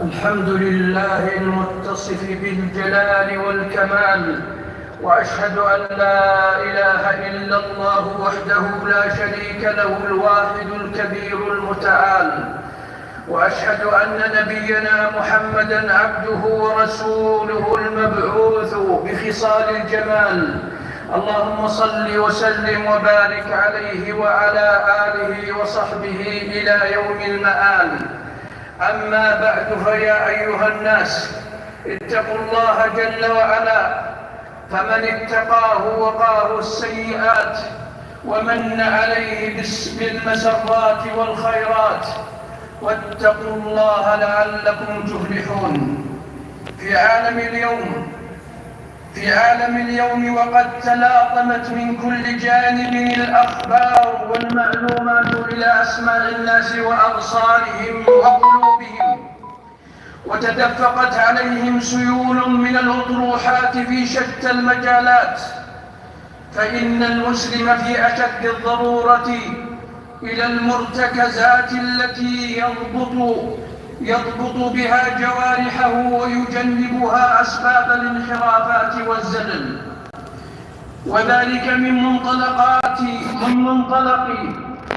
الحمد لله المتصف بالجلال والكمال، وأشهد أن لا إله إلا الله وحده لا شريك له الواحد الكبير المتعال، وأشهد أن نبينا محمدًا عبده ورسوله المبعوث بخصال الجمال. اللهم صل وسلم وبارك عليه وعلى آله وصحبه إلى يوم المآل. أما بعد، فيا أيها الناس، اتقوا الله جل وعلا، فمن اتقاه وقاه السيئات ومن عليه بالمسرات والخيرات، واتقوا الله لعلكم تفلحون. في عالم اليوم وقد تلاطمت من كل جانب الأخبار والمعلومات إلى أسماع الناس وأبصارهم وقلوبهم، وتدفقت عليهم سيول من الأطروحات في شتى المجالات، فإن المسلم في أشد الضرورة إلى المرتكزات التي يضبط بها جوارحه ويجنبها أسباب الانحرافات والزلل، وذلك من منطلق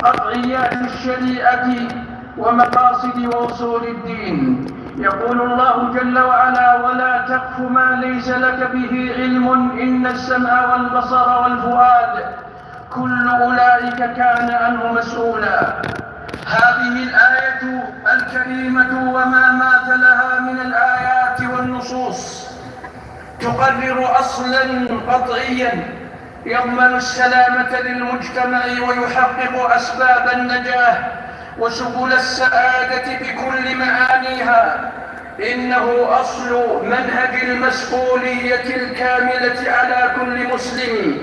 قطعيات الشريعة ومقاصد وأصول الدين. يقول الله جل وعلا: ولا تقف ما ليس لك به علم إن السمع والبصر والفؤاد كل أولئك كان عنه مسؤولا. هذه الآية الكريمة وما ماثلها من الآيات والنصوص تقرر أصلاً قطعياً يضمن السلامة للمجتمع ويحقق أسباب النجاة وسبل السعادة بكل معانيها. إنه أصل منهج المسؤولية الكاملة على كل مسلم،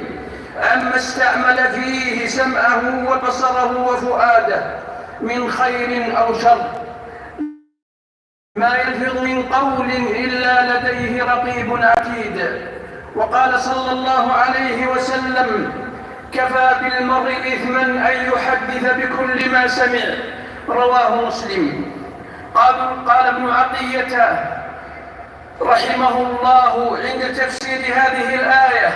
أما استعمل فيه سمعه وبصره وفؤاده من خير أو شر، ما يلفظ من قول إلا لديه رقيب عتيد. وقال صلى الله عليه وسلم: كفى بالمرء إثماً أن يحدث بكل ما سمع. رواه مسلم. قال ابن عطية رحمه الله عند تفسير هذه الآية: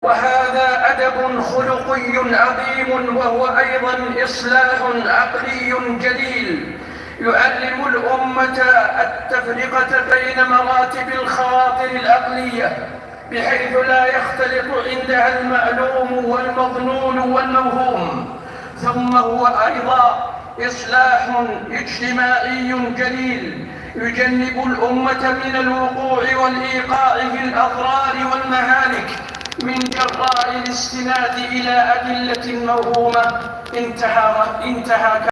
وهذا أدب خلقي عظيم، وهو أيضا إصلاح عقلي جليل يعلم الأمة التفرقة بين مراتب الخواطر العقلية، بحيث لا يختلط عندها المعلوم والمظنون والموهوم. ثم هو أيضا إصلاح اجتماعي جليل يجنب الأمة من الوقوع والإيقاع في الأضرار والمهالك من جراء الاستناد إلى أدلة موهومة. انتهى